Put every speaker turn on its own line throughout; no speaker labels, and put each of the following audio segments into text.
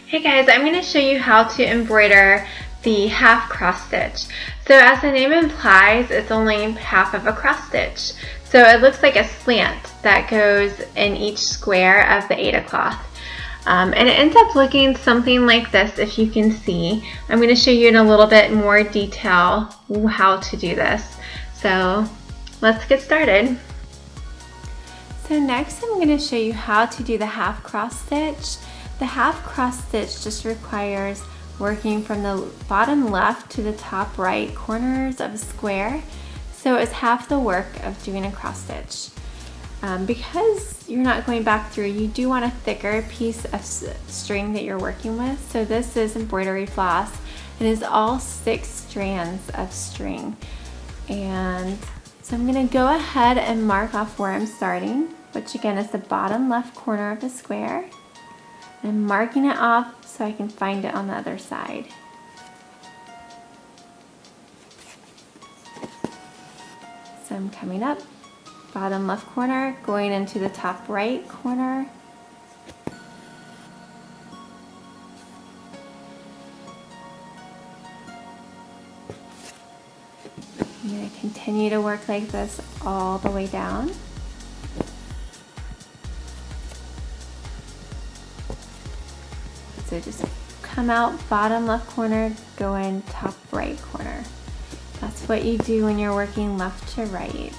Hey guys, I'm going to show you how to embroider the half cross stitch. So as the name implies, it's only half of a cross stitch. So it looks like a slant that goes in each square of the Aida cloth. And it ends up looking something like this, if you can see. I'm going to show you in a little bit more detail how to do this. So let's get started. So next I'm going to show you how to do the half cross stitch. The half cross stitch just requires working from the bottom left to the top right corners of a square. So it's half the work of doing a cross stitch. Because you're not going back through, you do want a thicker piece of string that you're working with. So this is embroidery floss. It is all 6 strands of string. And so I'm going to go ahead and mark off where I'm starting, which again is the bottom left corner of the square. I'm marking it off so I can find it on the other side. So I'm coming up, bottom left corner, going into the top right corner. I'm going to continue to work like this all the way down. So just come out bottom left corner, go in top right corner. That's what you do when you're working left to right.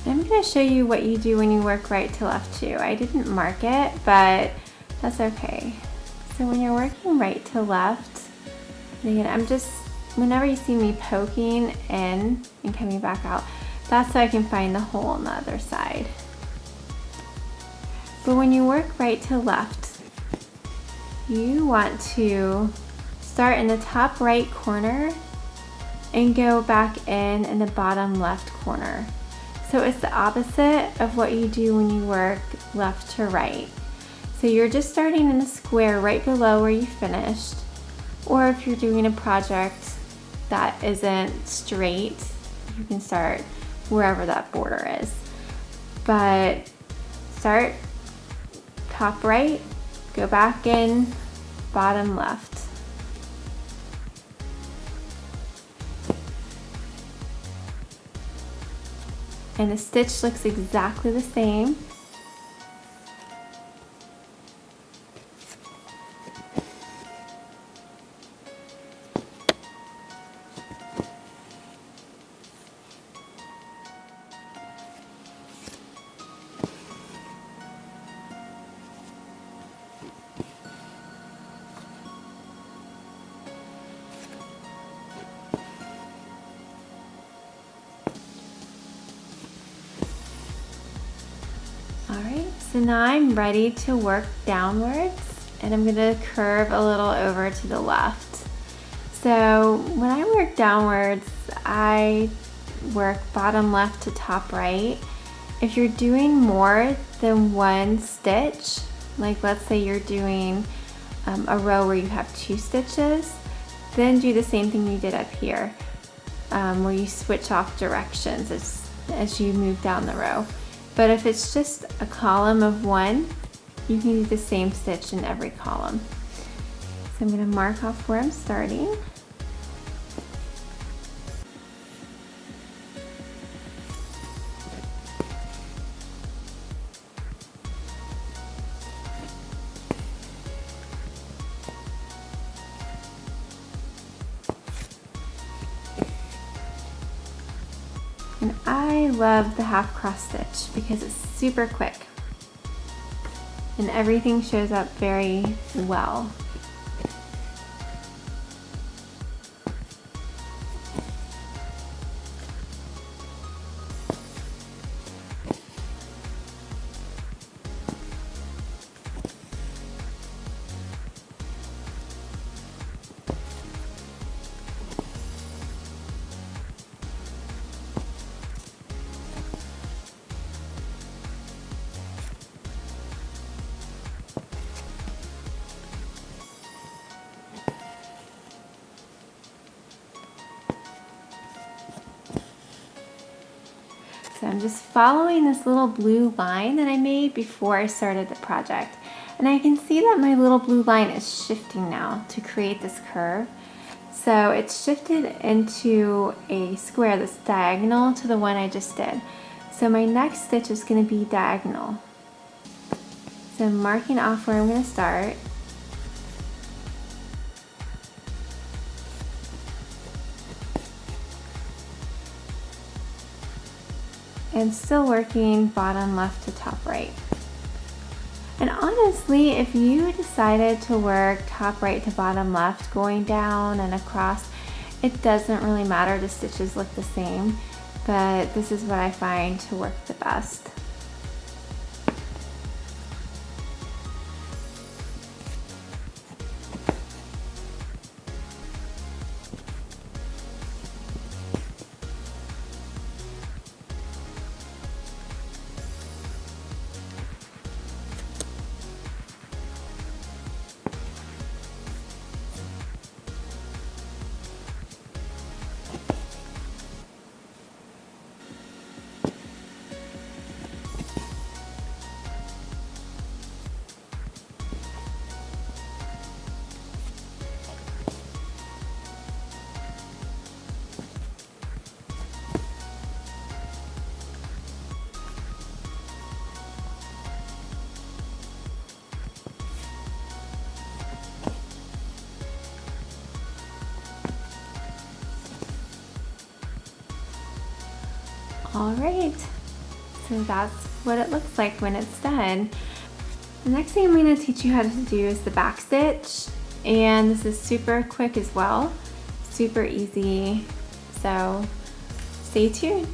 I'm going to show you what you do when you work right to left too. I didn't mark it, but that's okay. So when you're working right to left, again, I'm just, whenever you see me poking in and coming back out, that's so I can find the hole on the other side. But when you work right to left, you want to start in the top right corner and go back in the bottom left corner. So it's the opposite of what you do when you work left to right. So you're just starting in a square right below where you finished, or if you're doing a project that isn't straight, you can start wherever that border is. But start top right, go back in, bottom left. And the stitch looks exactly the same. Alright, so now I'm ready to work downwards, and I'm going to curve a little over to the left. So when I work downwards, I work bottom left to top right. If you're doing more than one stitch, like let's say you're doing a row where you have 2 stitches, then do the same thing you did up here, where you switch off directions as you move down the row. But if it's just a column of 1, you can do the same stitch in every column. So I'm going to mark off where I'm starting. And I love the half cross stitch because it's super quick and everything shows up very well. I'm just following this little blue line that I made before I started the project. And I can see that my little blue line is shifting now to create this curve. So it's shifted into a square that's diagonal to the one I just did. So my next stitch is going to be diagonal. So I'm marking off where I'm going to start. And still working bottom left to top right. And honestly, if you decided to work top right to bottom left, going down and across, it doesn't really matter. The stitches look the same, but this is what I find to work the best. All right, so that's what it looks like when it's done. The next thing I'm going to teach you how to do is the back stitch, and this is super quick as well, super easy, so stay tuned.